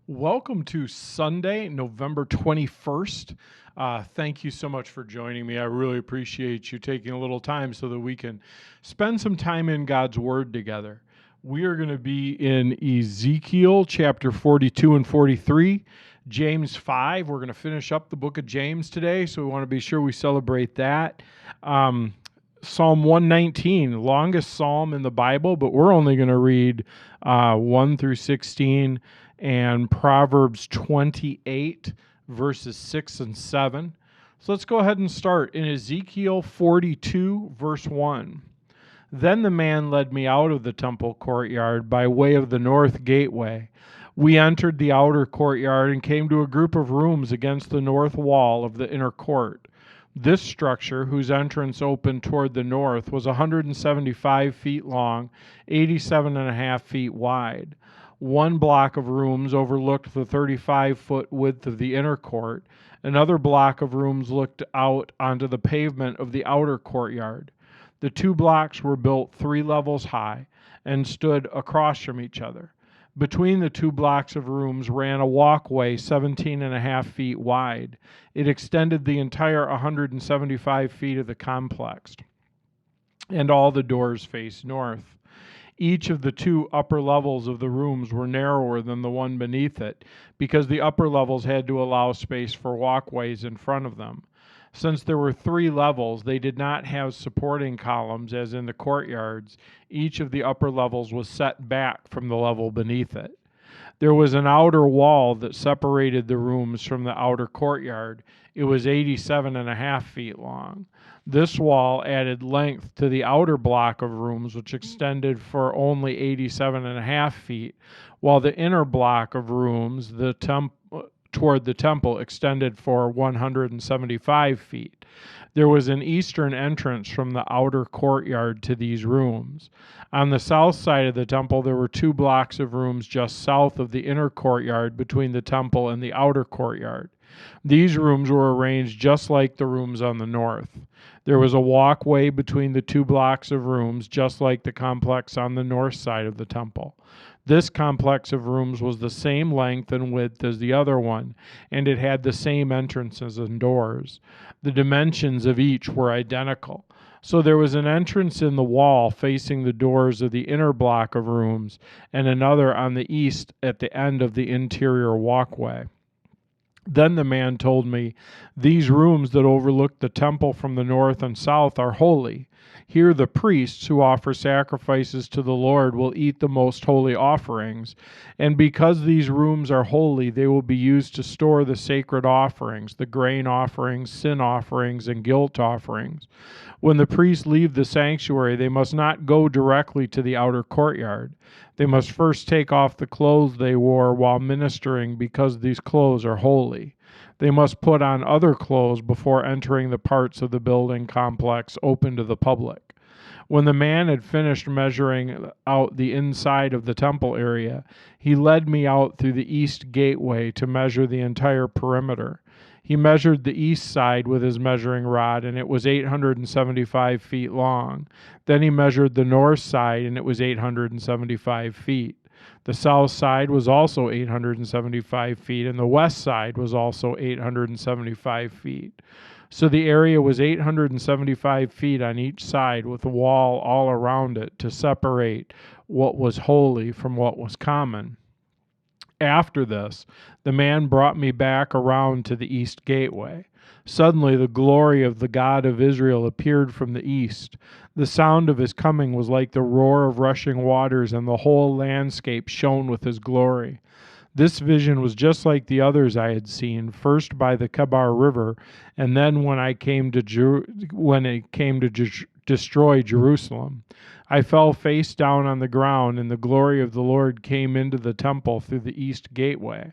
Welcome to Sunday, November 21st. Thank you so much for joining me. I really appreciate you taking a little time so that we can spend some time in God's Word together. We are going to be in Ezekiel chapter 42 and 43, James 5. We're going to finish up the book of James today, so we want to be sure we celebrate that. Psalm 119, longest psalm in the Bible, but we're only going to read 1 through 16 and Proverbs 28, verses 6 and 7. So let's go ahead and start in Ezekiel 42, verse 1. Then the man led me out of the temple courtyard by way of the north gateway. We entered the outer courtyard and came to a group of rooms against the north wall of the inner court. This structure, whose entrance opened toward the north, was 175 feet long, 87.5 feet wide. One block of rooms overlooked the 35-foot width of the inner court. Another block of rooms looked out onto the pavement of the outer courtyard. The two blocks were built 3 levels high and stood across from each other. Between the 2 blocks of rooms ran a walkway 17.5 feet wide. It extended the entire 175 feet of the complex, and all the doors faced north. Each of the 2 upper levels of the rooms were narrower than the one beneath it, because the upper levels had to allow space for walkways in front of them. Since there were 3 levels, they did not have supporting columns as in the courtyards. Each of the upper levels was set back from the level beneath it. There was an outer wall that separated the rooms from the outer courtyard. It was 87.5 feet long. This wall added length to the outer block of rooms, which extended for only 87.5 feet, while the inner block of rooms, toward the temple, extended for 175 feet. There was an eastern entrance from the outer courtyard to these rooms. On the south side of the temple, there were 2 blocks of rooms just south of the inner courtyard between the temple and the outer courtyard. These rooms were arranged just like the rooms on the north. There was a walkway between the 2 blocks of rooms, just like the complex on the north side of the temple. This complex of rooms was the same length and width as the other one, and it had the same entrances and doors. The dimensions of each were identical. So there was an entrance in the wall facing the doors of the inner block of rooms, and another on the east at the end of the interior walkway. Then the man told me, "These rooms that overlook the temple from the north and south are holy. Here the priests who offer sacrifices to the Lord will eat the most holy offerings, and because these rooms are holy, they will be used to store the sacred offerings, the grain offerings, sin offerings, and guilt offerings. When the priests leave the sanctuary, they must not go directly to the outer courtyard. They must first take off the clothes they wore while ministering, because these clothes are holy. They must put on other clothes before entering the parts of the building complex open to the public." When the man had finished measuring out the inside of the temple area, he led me out through the east gateway to measure the entire perimeter. He measured the east side with his measuring rod, and it was 875 feet long. Then he measured the north side, and it was 875 feet. The south side was also 875 feet, and the west side was also 875 feet. So the area was 875 feet on each side, with a wall all around it to separate what was holy from what was common. After this, the man brought me back around to the east gateway. Suddenly the glory of the God of Israel appeared from the east. The sound of his coming was like the roar of rushing waters, and the whole landscape shone with his glory. This vision was just like the others I had seen, first by the Kebar River, and then when it came to destroy Jerusalem. I fell face down on the ground, and the glory of the Lord came into the temple through the east gateway.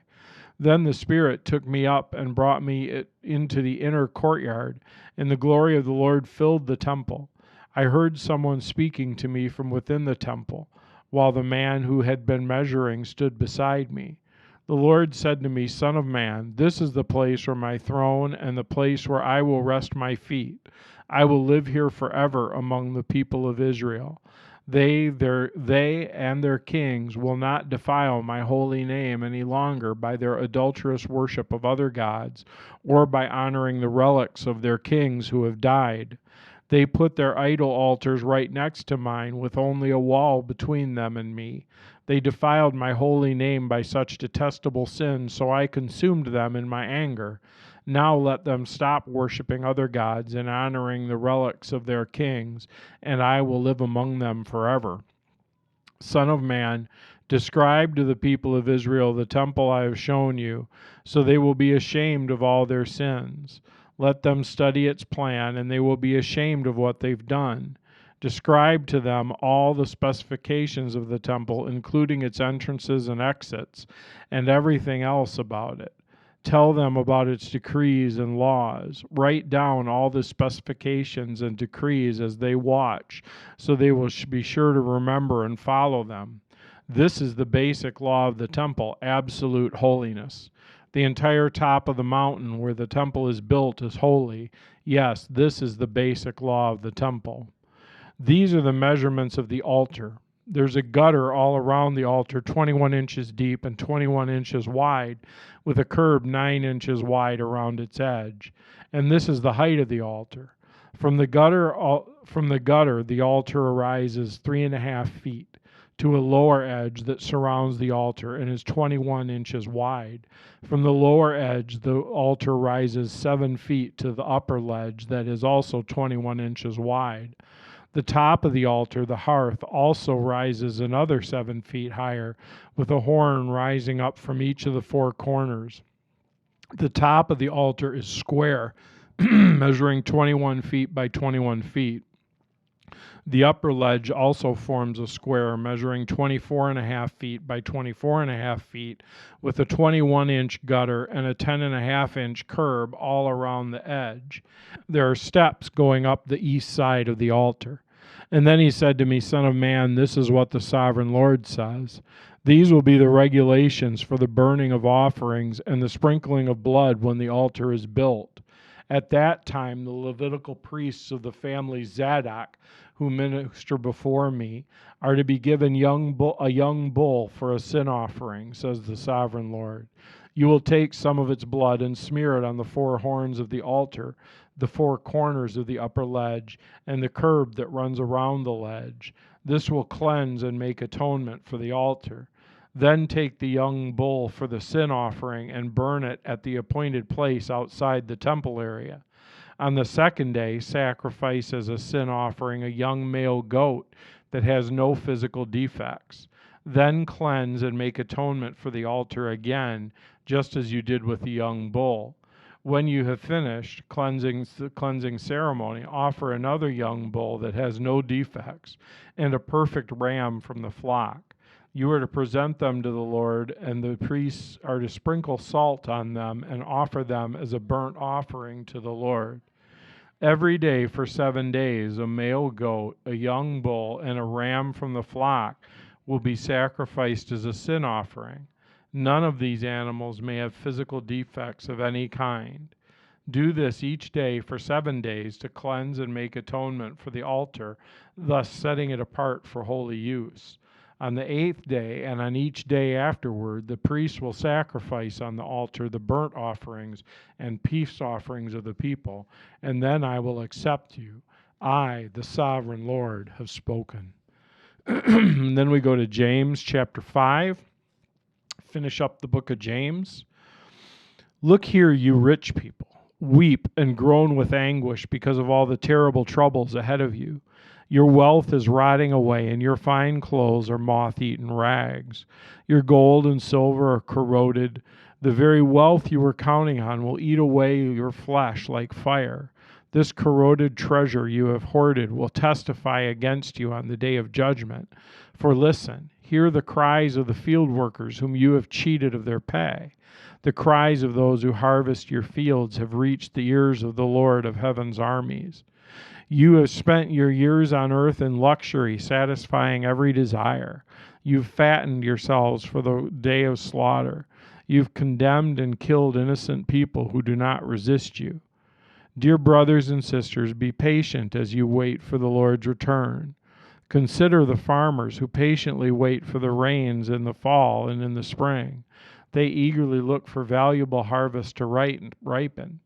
Then the Spirit took me up and brought me into the inner courtyard, and the glory of the Lord filled the temple. I heard someone speaking to me from within the temple, while the man who had been measuring stood beside me. The Lord said to me, "Son of man, this is the place where my throne and the place where I will rest my feet. I will live here forever among the people of Israel. They and their kings will not defile my holy name any longer by their adulterous worship of other gods, or by honoring the relics of their kings who have died. They put their idol altars right next to mine, with only a wall between them and me. They defiled my holy name by such detestable sins, so I consumed them in my anger. Now let them stop worshiping other gods and honoring the relics of their kings, and I will live among them forever. Son of man, describe to the people of Israel the temple I have shown you, so they will be ashamed of all their sins. Let them study its plan, and they will be ashamed of what they've done. Describe to them all the specifications of the temple, including its entrances and exits, and everything else about it. Tell them about its decrees and laws. Write down all the specifications and decrees as they watch, so they will be sure to remember and follow them. This is the basic law of the temple, absolute holiness. The entire top of the mountain where the temple is built is holy. Yes, this is the basic law of the temple. These are the measurements of the altar. There's a gutter all around the altar, 21 inches deep and 21 inches wide, with a curb 9 inches wide around its edge. And this is the height of the altar. From the gutter, the altar arises 3.5 feet to a lower edge that surrounds the altar and is 21 inches wide. From the lower edge, the altar rises 7 feet to the upper ledge that is also 21 inches wide. The top of the altar, the hearth, also rises another 7 feet higher, with a horn rising up from each of the 4 corners. The top of the altar is square, measuring 21 feet by 21 feet. The upper ledge also forms a square, measuring 24.5 feet by 24.5 feet, with a 21-inch gutter and a 10.5-inch curb all around the edge. There are steps going up the east side of the altar. And then he said to me, Son of man, this is what the sovereign Lord says. These will be the regulations for the burning of offerings and the sprinkling of blood when the altar is built. At that time, the Levitical priests of the family Zadok, who minister before me, are to be given a young bull for a sin offering, says the sovereign Lord. You will take some of its blood and smear it on the 4 horns of the altar, the 4 corners of the upper ledge, and the curb that runs around the ledge. This will cleanse and make atonement for the altar. Then take the young bull for the sin offering and burn it at the appointed place outside the temple area. On the 2nd day, sacrifice as a sin offering a young male goat that has no physical defects. Then cleanse and make atonement for the altar again, just as you did with the young bull. When you have finished the cleansing ceremony, offer another young bull that has no defects and a perfect ram from the flock. You are to present them to the Lord, and the priests are to sprinkle salt on them and offer them as a burnt offering to the Lord. Every day for 7 days, a male goat, a young bull, and a ram from the flock will be sacrificed as a sin offering. None of these animals may have physical defects of any kind. Do this each day for 7 days to cleanse and make atonement for the altar, thus setting it apart for holy use. On the 8th day and on each day afterward, the priest will sacrifice on the altar the burnt offerings and peace offerings of the people, and then I will accept you. I, the sovereign Lord, have spoken. And then we go to James chapter 5. Finish up the book of James. Look here, you rich people. Weep and groan with anguish because of all the terrible troubles ahead of you. Your wealth is rotting away, and your fine clothes are moth-eaten rags. Your gold and silver are corroded. The very wealth you were counting on will eat away your flesh like fire. This corroded treasure you have hoarded will testify against you on the day of judgment. For listen, hear the cries of the field workers whom you have cheated of their pay. The cries of those who harvest your fields have reached the ears of the Lord of heaven's armies. You have spent your years on earth in luxury, satisfying every desire. You've fattened yourselves for the day of slaughter. You've condemned and killed innocent people who do not resist you. Dear brothers and sisters, be patient as you wait for the Lord's return. Consider the farmers who patiently wait for the rains in the fall and in the spring. They eagerly look for valuable harvest to ripen.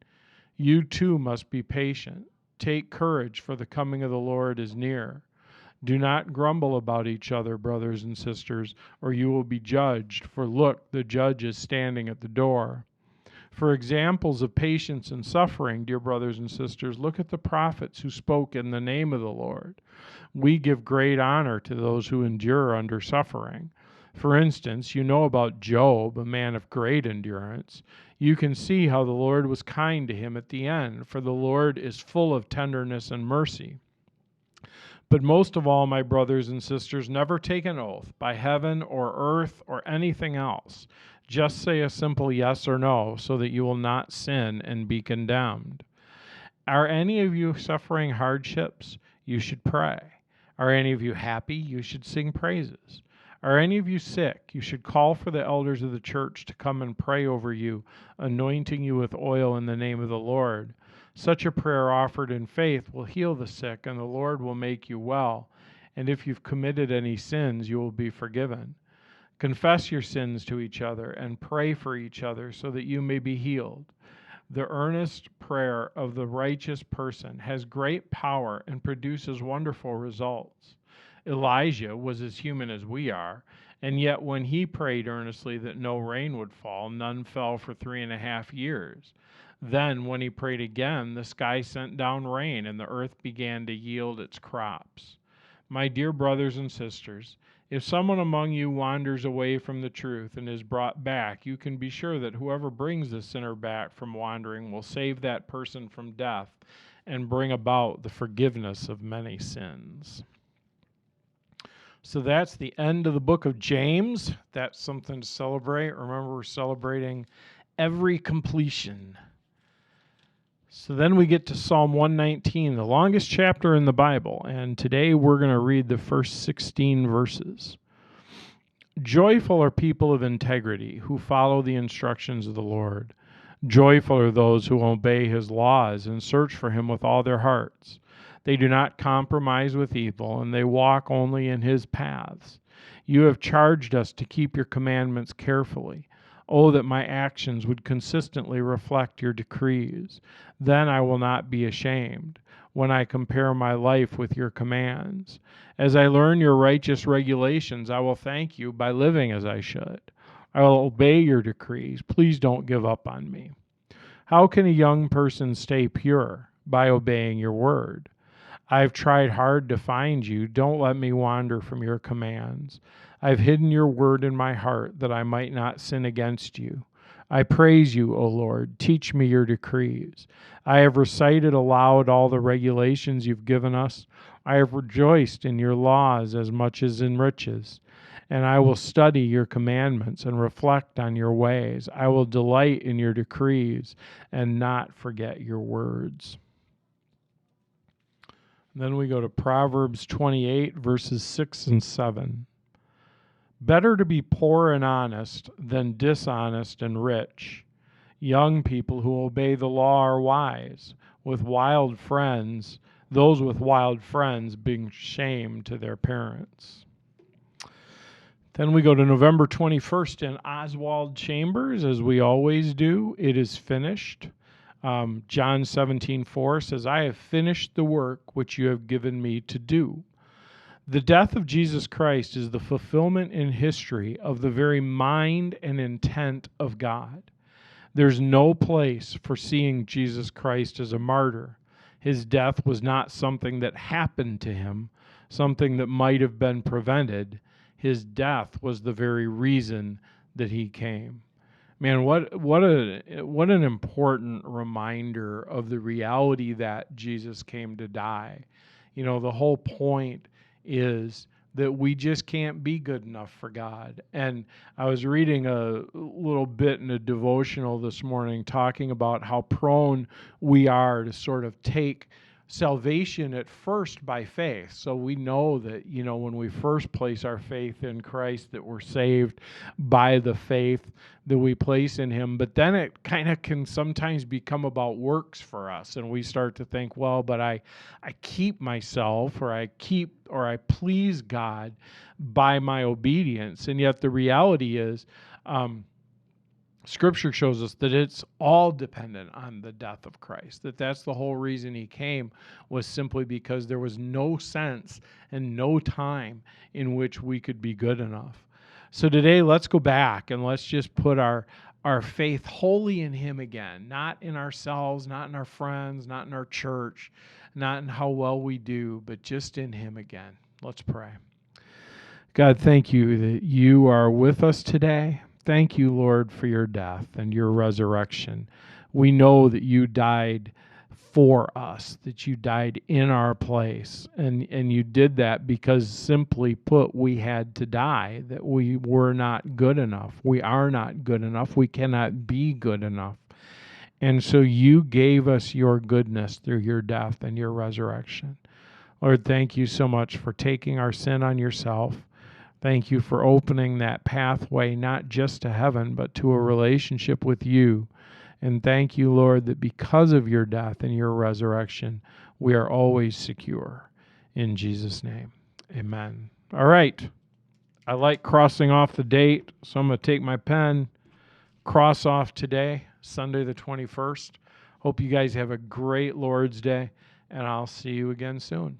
You too must be patient. Take courage, for the coming of the Lord is near. Do not grumble about each other, brothers and sisters, or you will be judged. For look, the judge is standing at the door. For examples of patience and suffering, dear brothers and sisters, look at the prophets who spoke in the name of the Lord. We give great honor to those who endure under suffering. For instance, you know about Job, a man of great endurance. You can see how the Lord was kind to him at the end, for the Lord is full of tenderness and mercy. But most of all, my brothers and sisters, never take an oath by heaven or earth or anything else. Just say a simple yes or no, so that you will not sin and be condemned. Are any of you suffering hardships? You should pray. Are any of you happy? You should sing praises. Are any of you sick? You should call for the elders of the church to come and pray over you, anointing you with oil in the name of the Lord. Such a prayer offered in faith will heal the sick, and the Lord will make you well. And if you've committed any sins, you will be forgiven. Confess your sins to each other and pray for each other so that you may be healed. The earnest prayer of the righteous person has great power and produces wonderful results. Elijah was as human as we are, and yet when he prayed earnestly that no rain would fall, none fell for 3.5 years. Then, when he prayed again, the sky sent down rain, and the earth began to yield its crops. My dear brothers and sisters, if someone among you wanders away from the truth and is brought back, you can be sure that whoever brings the sinner back from wandering will save that person from death and bring about the forgiveness of many sins. So that's the end of the book of James. That's something to celebrate. Remember, we're celebrating every completion. So then we get to Psalm 119, the longest chapter in the Bible, and today we're going to read the first 16 verses. Joyful are people of integrity who follow the instructions of the Lord. Joyful are those who obey his laws and search for him with all their hearts. They do not compromise with evil, and they walk only in his paths. You have charged us to keep your commandments carefully. Oh, that my actions would consistently reflect your decrees. Then I will not be ashamed when I compare my life with your commands. As I learn your righteous regulations, I will thank you by living as I should. I will obey your decrees. Please don't give up on me. How can a young person stay pure? By obeying your word. I've tried hard to find you. Don't let me wander from your commands. I've hidden your word in my heart that I might not sin against you. I praise you, O Lord. Teach me your decrees. I have recited aloud all the regulations you've given us. I have rejoiced in your laws as much as in riches. And I will study your commandments and reflect on your ways. I will delight in your decrees and not forget your words. Then we go to Proverbs 28, verses 6 and 7. Better to be poor and honest than dishonest and rich. Young people who obey the law are wise. Those with wild friends bring shame to their parents. Then we go to November 21st in Oswald Chambers, as we always do. It is finished. John 17:4 says, I have finished the work which you have given me to do. The death of Jesus Christ is the fulfillment in history of the very mind and intent of God. There's no place for seeing Jesus Christ as a martyr. His death was not something that happened to him, something that might have been prevented. His death was the very reason that he came. Man, what an important reminder of the reality that Jesus came to die. You know, the whole point is that we just can't be good enough for God. And I was reading a little bit in a devotional this morning talking about how prone we are to sort of take salvation at first by faith. So we know that, when we first place our faith in Christ, that we're saved by the faith that we place in him. But then it kind of can sometimes become about works for us. And we start to think, well, but I keep myself, or I please God by my obedience. And yet the reality is, Scripture shows us that it's all dependent on the death of Christ, that's the whole reason he came, was simply because there was no sense and no time in which we could be good enough. So today, let's go back and let's just put our faith wholly in him again, not in ourselves, not in our friends, not in our church, not in how well we do, but just in him again. Let's pray. God, thank you that you are with us today. Thank you, Lord, for your death and your resurrection. We know that you died for us, that you died in our place. And you did that because, simply put, we had to die, that we were not good enough. We are not good enough. We cannot be good enough. And so you gave us your goodness through your death and your resurrection. Lord, thank you so much for taking our sin on yourself. Thank you for opening that pathway, not just to heaven, but to a relationship with you. And thank you, Lord, that because of your death and your resurrection, we are always secure. In Jesus' name, amen. All right. I like crossing off the date, so I'm going to take my pen, cross off today, Sunday the 21st. Hope you guys have a great Lord's Day, and I'll see you again soon.